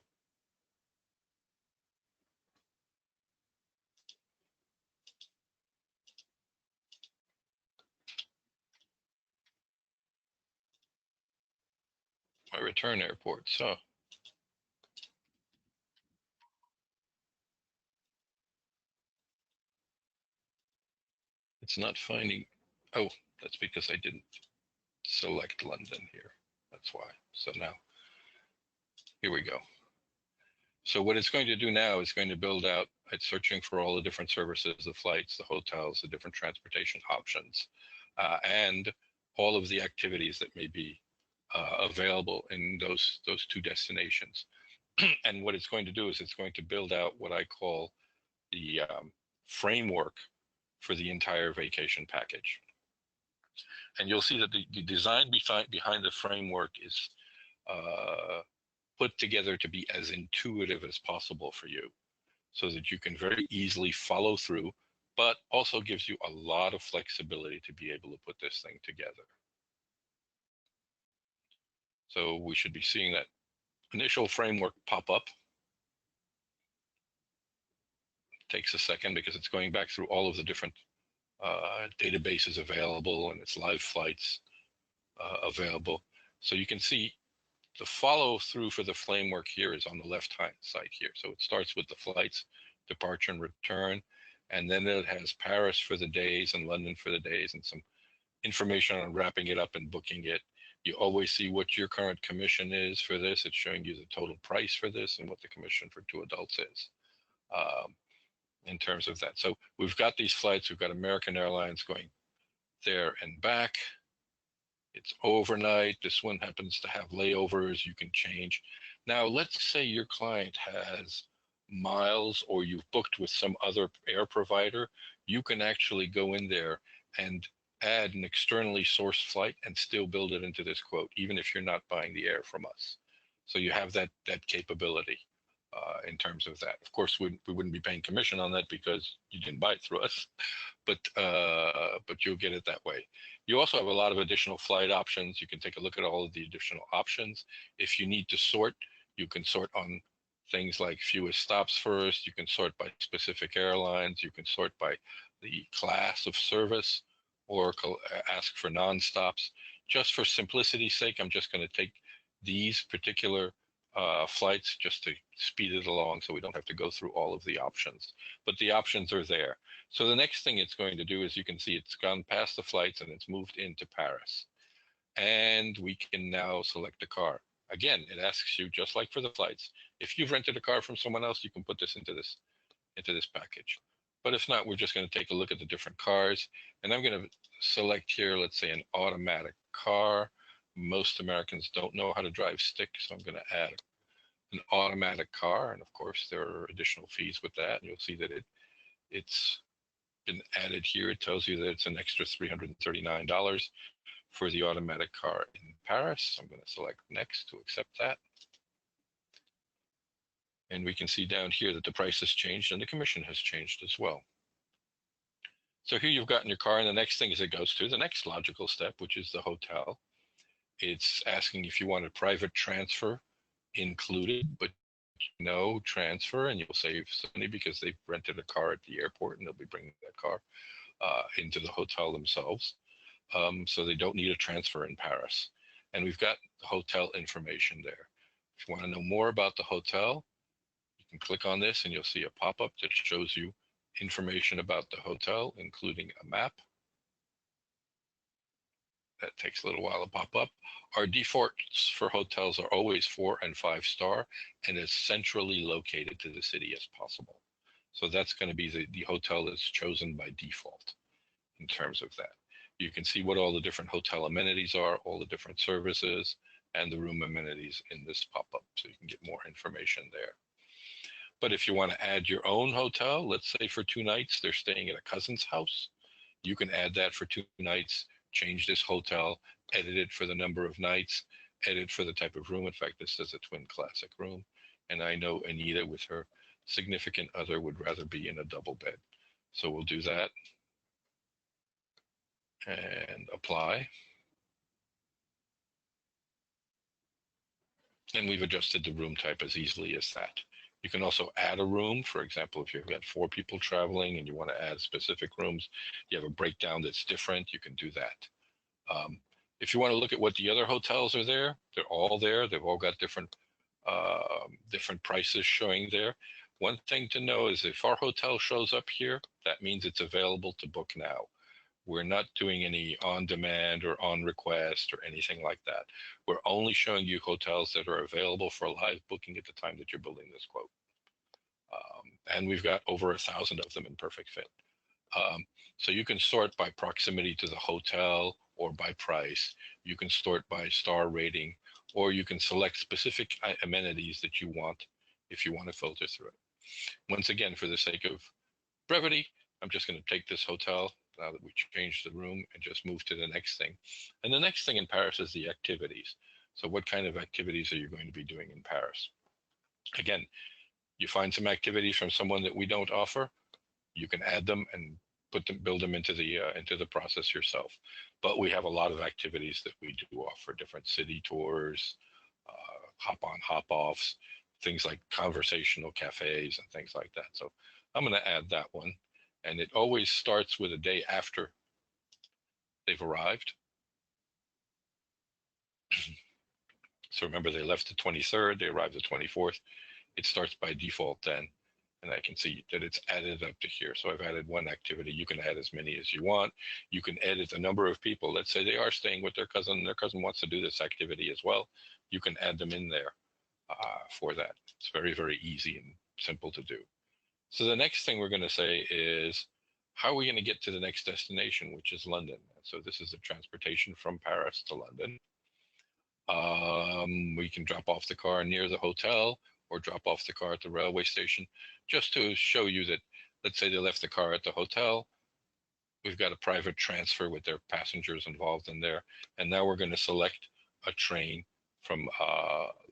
My return airport. So it's not finding. Oh, that's because I didn't select London here. That's why. So now, here we go. So what it's going to do now is going to build out, it's searching for all the different services, the flights, the hotels, the different transportation options, and all of the activities that may be available in those 2 destinations. And what it's going to do is it's going to build out what I call the framework for the entire vacation package. And you'll see that the design behind the framework is put together to be as intuitive as possible for you, so that you can very easily follow through, but also gives you a lot of flexibility to be able to put this thing together. So we should be seeing that initial framework pop up. It takes a second because it's going back through all of the different databases available and its live flights available. So you can see the follow through for the framework here is on the left hand side here. So it starts with the flights, departure and return, and then it has Paris for the days and London for the days and some information on wrapping it up and booking it. You always see what your current commission is for this. It's showing you the total price for this and what the commission for 2 adults is in terms of that. So we've got these flights. We've got American Airlines going there and back. It's overnight. This one happens to have layovers. You can change. Now, let's say your client has miles or you've booked with some other air provider. You can actually go in there and add an externally sourced flight and still build it into this quote, even if you're not buying the air from us. So you have that capability in terms of that. Of course, we wouldn't be paying commission on that because you didn't buy it through us, but you'll get it that way. You also have a lot of additional flight options. You can take a look at all of the additional options. If you need to sort, you can sort on things like fewest stops first. You can sort by specific airlines. You can sort by the class of service or ask for non-stops. Just for simplicity's sake, I'm just going to take these particular flights just to speed it along so we don't have to go through all of the options. But the options are there. So the next thing it's going to do is you can see it's gone past the flights and it's moved into Paris. And we can now select a car. Again, it asks you, just like for the flights, if you've rented a car from someone else, you can put this into this package. But if not, we're just going to take a look at the different cars. And I'm going to select here, let's say, an automatic car. Most Americans don't know how to drive stick, so I'm going to add an automatic car. And of course, there are additional fees with that. And you'll see that it's been added here. It tells you that it's an extra $339 for the automatic car in Paris. I'm going to select next to accept that. And we can see down here that the price has changed and the commission has changed as well. So here you've gotten your car, and the next thing is it goes to the next logical step, which is the hotel. It's asking if you want a private transfer included, but no transfer, and you'll save money because they've rented a car at the airport and they'll be bringing that car into the hotel themselves. So they don't need a transfer in Paris. And we've got the hotel information there. If you want to know more about the hotel, you can click on this and you'll see a pop-up that shows you information about the hotel, including a map. That takes a little while to pop up. Our defaults for hotels are always 4 and 5 star and as centrally located to the city as possible. So that's going to be the hotel that's chosen by default in terms of that. You can see what all the different hotel amenities are, all the different services, and the room amenities in this pop-up, so you can get more information there. But if you want to add your own hotel, let's say for 2 nights, they're staying at a cousin's house, you can add that for 2 nights, change this hotel, edit it for the number of nights, edit for the type of room. In fact, this is a twin classic room. And I know Anita with her significant other would rather be in a double bed. So we'll do that and apply. And we've adjusted the room type as easily as that. You can also add a room. For example, if you've got 4 people traveling and you want to add specific rooms, you have a breakdown that's different, you can do that. If you want to look at what the other hotels are there, they're all there. They've all got different prices showing there. One thing to know is if our hotel shows up here, that means it's available to book now. We're not doing any on demand or on request or anything like that. We're only showing you hotels that are available for live booking at the time that you're building this quote. And we've got over 1,000 of them in perfect fit. So you can sort by proximity to the hotel or by price. You can sort by star rating, or you can select specific amenities that you want if you want to filter through it. Once again, for the sake of brevity, I'm just going to take this hotel now that we changed the room and just move to the next thing. And the next thing in Paris is the activities. So what kind of activities are you going to be doing in Paris? Again, you find some activities from someone that we don't offer, you can add them and build them into the process yourself. But we have a lot of activities that we do offer, different city tours, hop-on, hop-offs, things like conversational cafes and things like that. So I'm going to add that one. And it always starts with a day after they've arrived. So remember, they left the 23rd, they arrived the 24th. It starts by default then. and I can see that it's added up to here. So I've added one activity. You can add as many as you want. You can edit the number of people. Let's say they are staying with their cousin wants to do this activity as well. You can add them in there for that. It's very, very easy and simple to do. So the next thing we're going to say is, how are we going to get to the next destination, which is London? So this is the transportation from Paris to London. We can drop off the car near the hotel or drop off the car at the railway station, just to show you that, let's say they left the car at the hotel. We've got a private transfer with their passengers involved in there. And now we're going to select a train from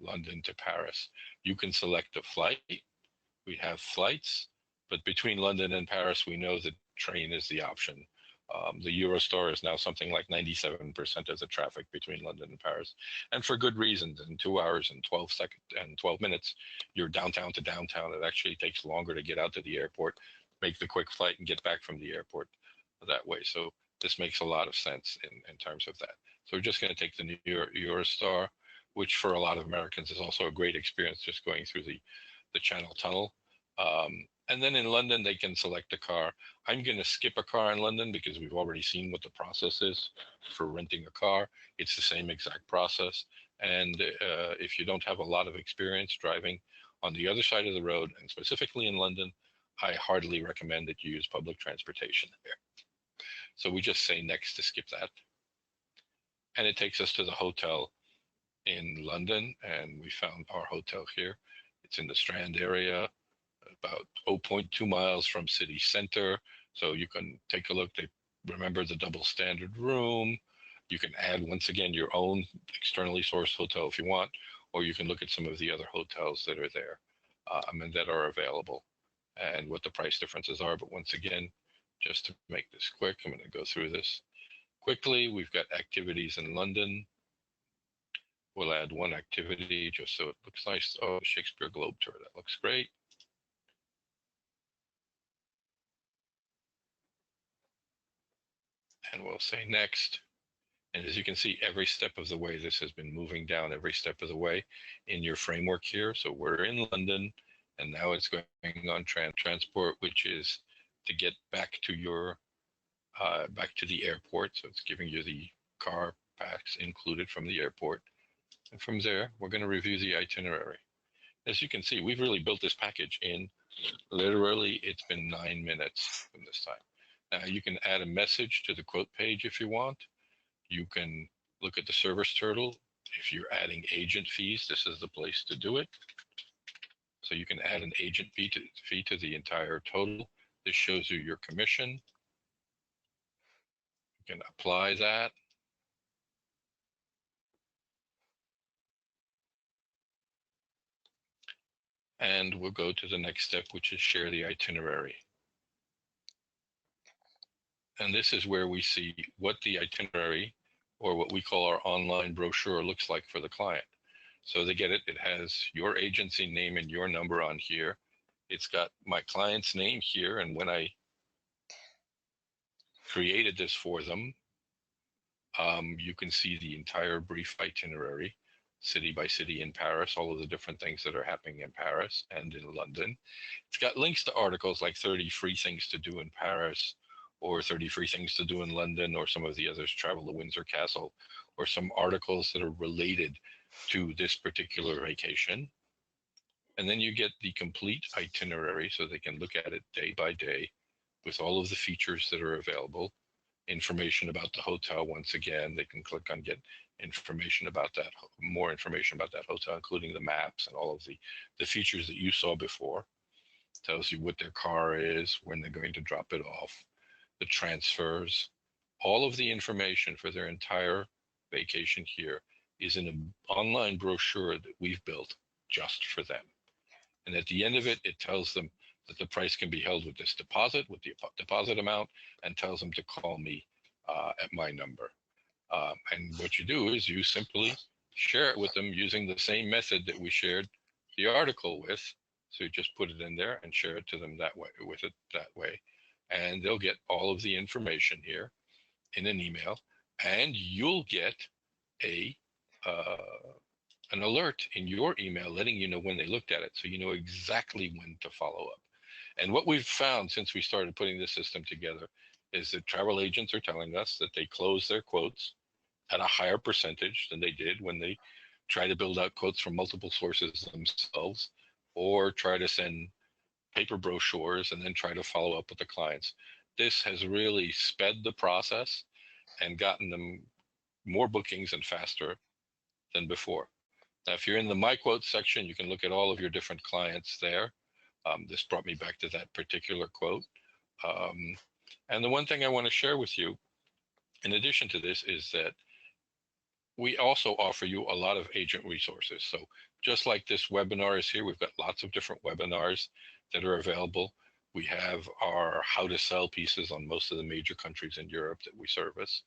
London to Paris. You can select a flight. We have flights, but between London and Paris, we know that train is the option. The Eurostar is now something like 97% of the traffic between London and Paris, and for good reasons. In 2 hours and 12 minutes, you're downtown to downtown. It actually takes longer to get out to the airport, make the quick flight, and get back from the airport that way. So this makes a lot of sense in terms of that. So we're just going to take the Eurostar, which for a lot of Americans is also a great experience, just going through the Channel Tunnel. And then in London, they can select a car. I'm going to skip a car in London because we've already seen what the process is for renting a car. It's the same exact process. And if you don't have a lot of experience driving on the other side of the road, and specifically in London, I heartily recommend that you use public transportation there. So we just say next to skip that. And it takes us to the hotel in London. And we found our hotel here. It's in the Strand area, about 0.2 miles from city center. So you can take a look. They remember the double standard room. You can add, once again, your own externally sourced hotel if you want, or you can look at some of the other hotels that are there and that are available and what the price differences are. But once again, just to make this quick, I'm going to go through this quickly. We've got activities in London. We'll add one activity just so it looks nice. Oh, Shakespeare Globe Tour, that looks great. And we'll say next. And as you can see, every step of the way, this has been moving down every step of the way in your framework here. So we're in London, and now it's going on transport, which is to get back to your back to the airport. So it's giving you the car packs included from the airport. And from there, we're going to review the itinerary. As you can see, we've really built this package in literally, it's been 9 minutes from this time. Now you can add a message to the quote page if you want. You can look at the service turtle. If you're adding agent fees, this is the place to do it. So you can add an agent fee to the entire total. This shows you your commission. You can apply that. And we'll go to the next step, which is share the itinerary. And this is where we see what the itinerary, or what we call our online brochure, looks like for the client. So they get it. It has your agency name and your number on here. It's got my client's name here. And when I created this for them, you can see the entire brief itinerary, city by city in Paris, all of the different things that are happening in Paris and in London. It's got links to articles like 30 free things to do in Paris, or 30 free things to do in London, or some of the others, travel to Windsor Castle, or some articles that are related to this particular vacation. And then you get the complete itinerary so they can look at it day by day with all of the features that are available. Information about the hotel, once again, they can click on get information about that, more information about that hotel, including the maps and all of the features that you saw before. Tells you what their car is, when they're going to drop it off, the transfers, all of the information for their entire vacation here is in an online brochure that we've built just for them. And at the end of it, it tells them that the price can be held with this deposit, with the deposit amount, and tells them to call me at my number. And what you do is you simply share it with them using the same method that we shared the article with. So you just put it in there and share it to them that way, with it that way. And they'll get all of the information here in an email, and you'll get an alert in your email letting you know when they looked at it, so you know exactly when to follow up. And what we've found since we started putting this system together is that travel agents are telling us that they close their quotes at a higher percentage than they did when they try to build out quotes from multiple sources themselves, or try to send paper brochures and then try to follow up with the clients. This has really sped the process and gotten them more bookings and faster than before. Now, if you're in the My Quotes section, you can look at all of your different clients there. This brought me back to that particular quote. And the one thing I want to share with you, in addition to this, is that we also offer you a lot of agent resources. So just like this webinar is here, we've got lots of different webinars that are available. We have our how to sell pieces on most of the major countries in Europe that we service.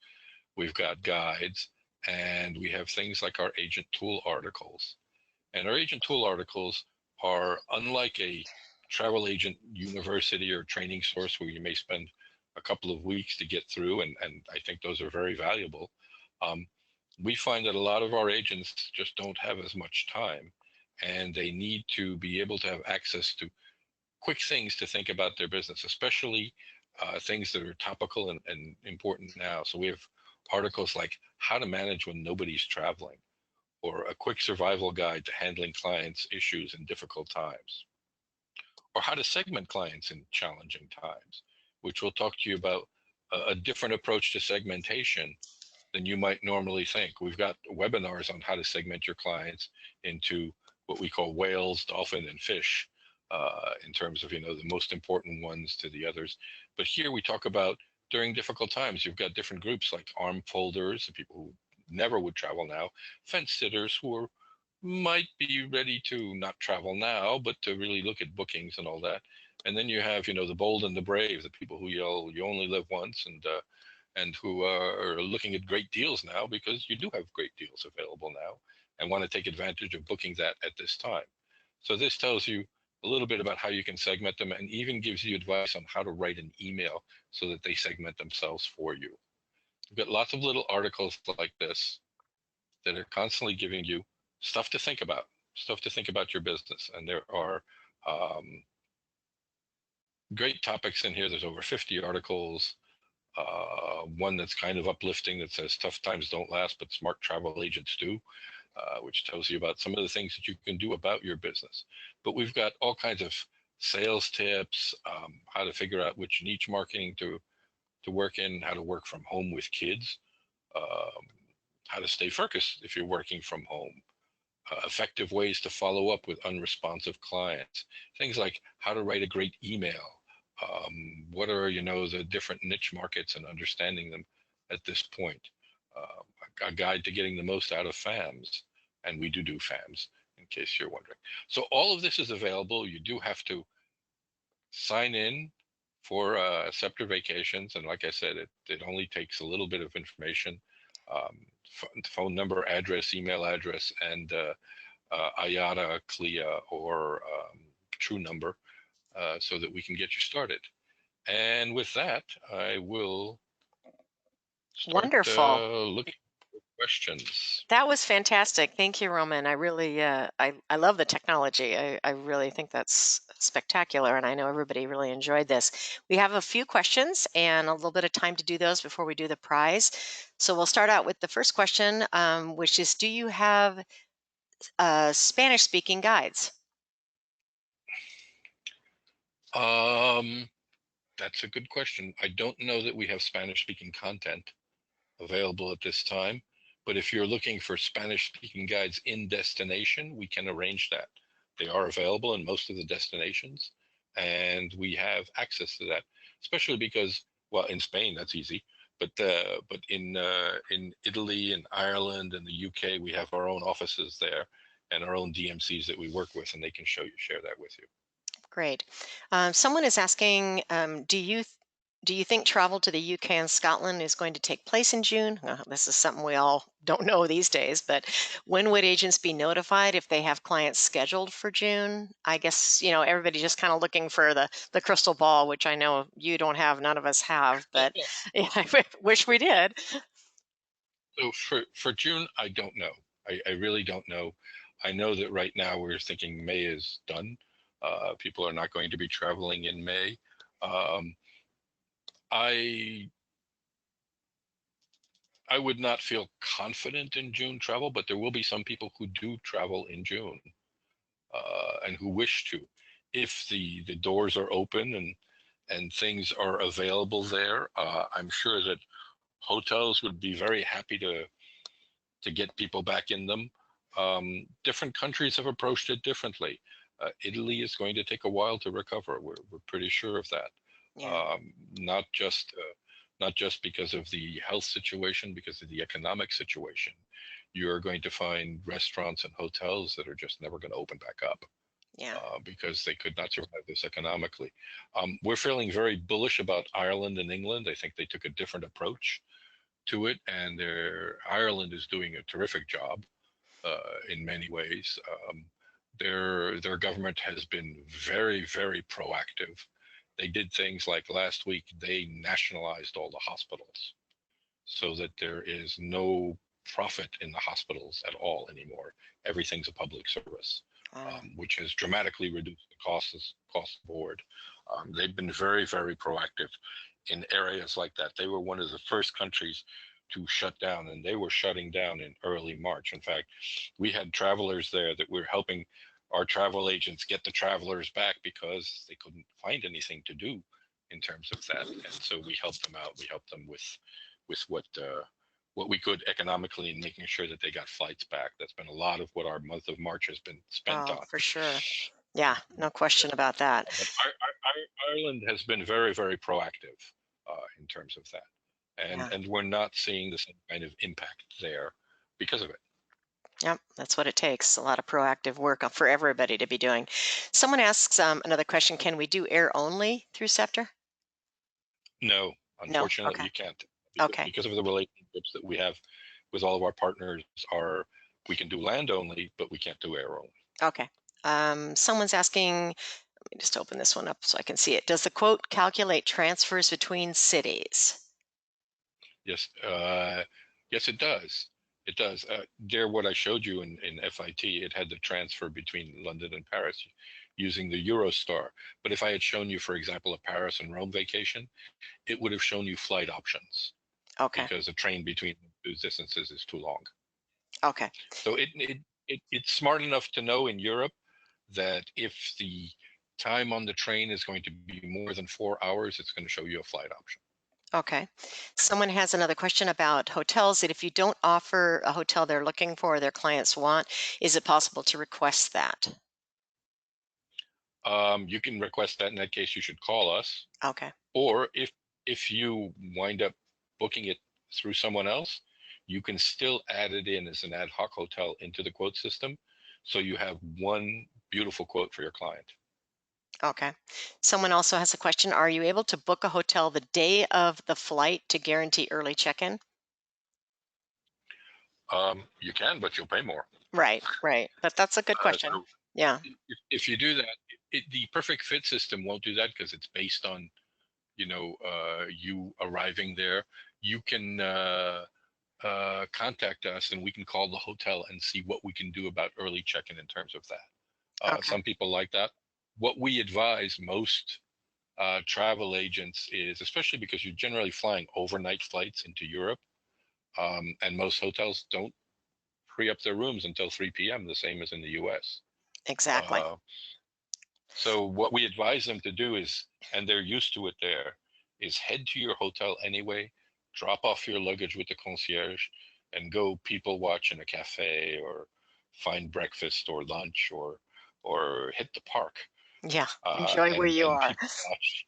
We've got guides, and we have things like our agent tool articles. And our agent tool articles are unlike a travel agent university or training source where you may spend a couple of weeks to get through, and I think those are very valuable. We find that a lot of our agents just don't have as much time, and they need to be able to have access to quick things to think about their business, especially things that are topical and important now. So we have articles like how to manage when nobody's traveling, or a quick survival guide to handling clients' issues in difficult times, or how to segment clients in challenging times, which will talk to you about a different approach to segmentation than you might normally think. We've got webinars on how to segment your clients into what we call whales, dolphin, and fish, in terms of, the most important ones to the others. But here we talk about during difficult times, you've got different groups like arm folders, the people who never would travel now, fence sitters who are, might be ready to not travel now, but to really look at bookings and all that. And then you have, the bold and the brave, the people who yell, you only live once, and who are looking at great deals now because you do have great deals available now and want to take advantage of booking that at this time. So this tells you a little bit about how you can segment them, and even gives you advice on how to write an email so that they segment themselves for you. We've got lots of little articles like this that are constantly giving you stuff to think about your business. And there are great topics in here. There's over 50 articles. One that's kind of uplifting that says tough times don't last, but smart travel agents do, which tells you about some of the things that you can do about your business. But we've got all kinds of sales tips, how to figure out which niche marketing to work in, how to work from home with kids, how to stay focused if you're working from home, effective ways to follow up with unresponsive clients, things like how to write a great email, what are the different niche markets and understanding them at this point, a guide to getting the most out of FAMs, and we do FAMs in case you're wondering. So all of this is available. You do have to sign in for Sceptre Vacations, and like I said, it only takes a little bit of information, phone number, address, email address, and IATA, CLIA, or true number, so that we can get you started. And with that, I will start Wonderful. looking for questions. That was fantastic. Thank you, Roman. I really, I love the technology. I really think that's spectacular, and I know everybody really enjoyed this. We have a few questions and a little bit of time to do those before we do the prize. So we'll start out with the first question, which is, do you have Spanish-speaking guides? That's a good question. I don't know that we have Spanish-speaking content available at this time, but if you're looking for Spanish-speaking guides in destination, we can arrange that. They are available in most of the destinations, and we have access to that, especially because, well, in Spain, that's easy, but in Italy and Ireland and the UK, we have our own offices there and our own DMCs that we work with, and they can share that with you. Great. Someone is asking, do you think travel to the UK and Scotland is going to take place in June? This is something we all don't know these days, but when would agents be notified if they have clients scheduled for June? I guess, everybody just kind of looking for the crystal ball, which I know you don't have, none of us have, but yeah, I wish we did. So for June, I don't know. I really don't know. I know that right now we're thinking May is done. People are not going to be traveling in May. I would not feel confident in June travel, but there will be some people who do travel in June and who wish to. If the doors are open and things are available there, I'm sure that hotels would be very happy to get people back in them. Different countries have approached it differently. Italy is going to take a while to recover. We're pretty sure of that. Yeah. Not just because of the health situation, because of the economic situation. You're going to find restaurants and hotels that are just never going to open back up. Yeah. Because they could not survive this economically. We're feeling very bullish about Ireland and England. I think they took a different approach to it, and Ireland is doing a terrific job in many ways. Their government has been very, very proactive. They did things like last week, they nationalized all the hospitals so that there is no profit in the hospitals at all anymore. Everything's a public service, which has dramatically reduced the cost board. They've been very, very proactive in areas like that. They were one of the first countries to shut down, and they were shutting down in early March. In fact, we had travelers there that were helping our travel agents get the travelers back because they couldn't find anything to do in terms of that. And so we helped them out. We helped them with what we could economically in making sure that they got flights back. That's been a lot of what our month of March has been spent on. For sure. Yeah, no question about that. But Ireland has been very, very proactive in terms of that. And we're not seeing the same kind of impact there because of it. Yep, that's what it takes. A lot of proactive work for everybody to be doing. Someone asks another question. Can we do air only through Sceptre? No, No? unfortunately, Okay. you can't. Okay. Because of the relationships that we have with all of our partners, we can do land only, but we can't do air only. Okay. Someone's asking, let me just open this one up so I can see it. Does the quote calculate transfers between cities? Yes, yes, it does. It does. There, what I showed you in FIT, it had the transfer between London and Paris using the Eurostar. But if I had shown you, for example, a Paris and Rome vacation, it would have shown you flight options. Okay. Because a train between those distances is too long. Okay. So it's smart enough to know in Europe that if the time on the train is going to be more than 4 hours, it's going to show you a flight option. Okay. Someone has another question about hotels, that if you don't offer a hotel they're looking for or their clients want, is it possible to request that? You can request that. In that case, you should call us. Okay. Or if you wind up booking it through someone else, you can still add it in as an ad hoc hotel into the quote system. So you have one beautiful quote for your client. Okay. Someone also has a question. Are you able to book a hotel the day of the flight to guarantee early check-in? You can, but you'll pay more. Right, right. But that's a good question. So Yeah. if you do that, the perfect fit system won't do that because it's based on, you arriving there. You can contact us and we can call the hotel and see what we can do about early check-in in terms of that. Okay. Some people like that. What we advise most travel agents is, especially because you're generally flying overnight flights into Europe, and most hotels don't free up their rooms until 3 p.m., the same as in the US. Exactly. So what we advise them to do is, and they're used to it there, is head to your hotel anyway, drop off your luggage with the concierge, and go people watch in a cafe or find breakfast or lunch or hit the park. Yeah. Enjoy where you and are. people watch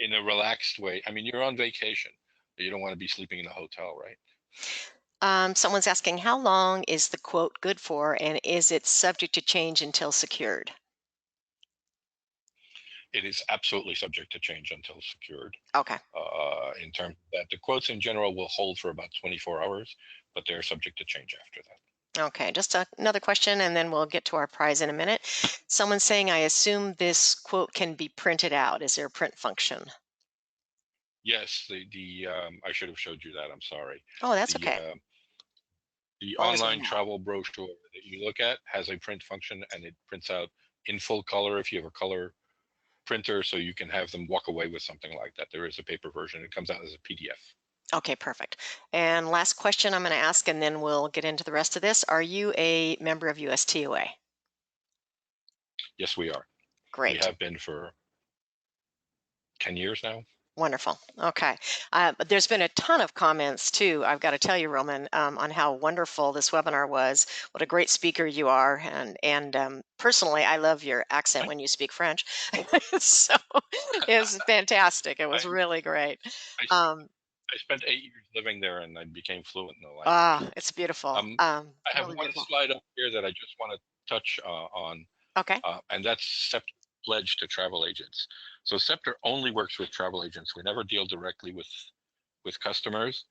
in a relaxed way. I mean, you're on vacation. You don't want to be sleeping in a hotel, right? Someone's asking, how long is the quote good for, and is it subject to change until secured? It is absolutely subject to change until secured. Okay. In terms of that, the quotes in general will hold for about 24 hours, but they're subject to change after that. Okay, just another question, and then we'll get to our prize in a minute. Someone's saying, I assume this quote can be printed out. Is there a print function? Yes, I should have showed you that. I'm sorry. Oh, that's okay. The As long as we online know. travel brochure that you look at has a print function, and it prints out in full color if you have a color printer, so you can have them walk away with something like that. There is a paper version. It comes out as a PDF. Okay, perfect. And last question I'm going to ask, and then we'll get into the rest of this. Are you a member of USTOA? Yes, we are. We Great. have been for 10 years now. Wonderful. Okay. But there's been a ton of comments too, I've got to tell you, Roman, on how wonderful this webinar was. What a great speaker you are. And personally, I love your accent when you speak French. So it was fantastic. It I, was really great. I, Um, I spent 8 years living there, and I became fluent in the language. it's beautiful. I have Really one beautiful. slide up here that I just want to touch on, Okay. and that's Sceptre pledge to travel agents. So Sceptre only works with travel agents. We never deal directly with customers.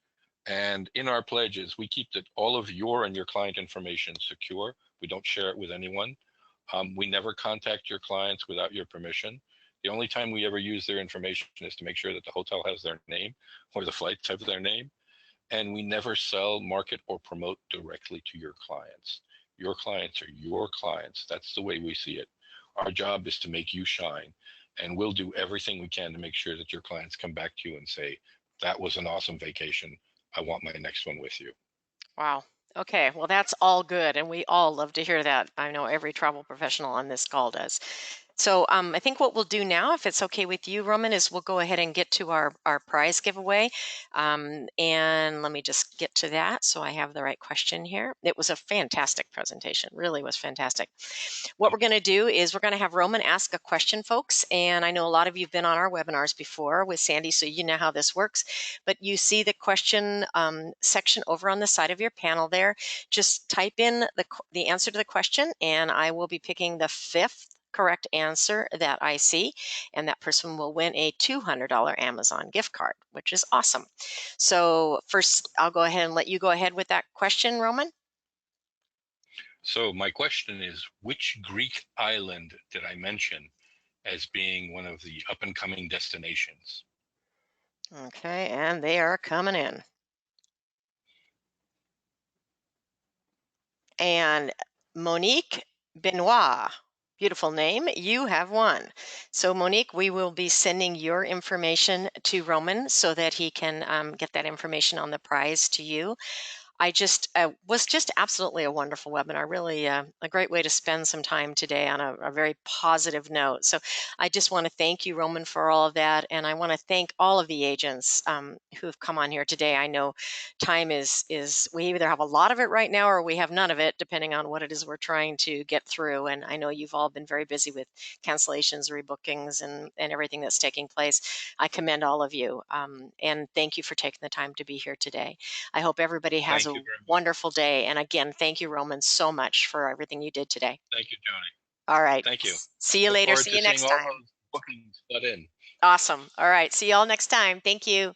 And in our pledges, we keep all of your and your client information secure. We don't share it with anyone. We never contact your clients without your permission. The only time we ever use their information is to make sure that the hotel has their name or the flights have their name. And we never sell, market, or promote directly to your clients. Your clients are your clients. That's the way we see it. Our job is to make you shine, and we'll do everything we can to make sure that your clients come back to you and say, that was an awesome vacation. I want my next one with you. Wow. Okay. Well, that's all good. And we all love to hear that. I know every travel professional on this call does. So I think what we'll do now, if it's okay with you, Roman, is we'll go ahead and get to our prize giveaway. And let me just get to that so I have the right question here. It was a fantastic presentation, really was fantastic. What we're going to do is we're going to have Roman ask a question, folks. And I know a lot of you have been on our webinars before with Sandy, so you know how this works. But you see the question section over on the side of your panel there. Just type in the answer to the question, and I will be picking the fifth correct answer that I see, and that person will win a $200 Amazon gift card, which is awesome. So first, I'll go ahead and let you go ahead with that question, Roman. So my question is, which Greek island did I mention as being one of the up and coming destinations? Okay, and they are coming in. And Monique Benoit, beautiful name, you have won. So Monique, we will be sending your information to Roman so that he can get that information on the prize to you. I just was just absolutely a wonderful webinar, really a great way to spend some time today on a very positive note. So I just want to thank you, Roman, for all of that. And I want to thank all of the agents who have come on here today. I know time is we either have a lot of it right now or we have none of it, depending on what it is we're trying to get through. And I know you've all been very busy with cancellations, rebookings, and everything that's taking place. I commend all of you. And thank you for taking the time to be here today. I hope everybody has Thank a you very much. wonderful day. And again, thank you, Roman, so much for everything you did today. Thank you, Joni. All right. Thank you. See you Look later. forward See to you seeing next all time. those bookings flood in. Awesome. All right. See you all next time. Thank you.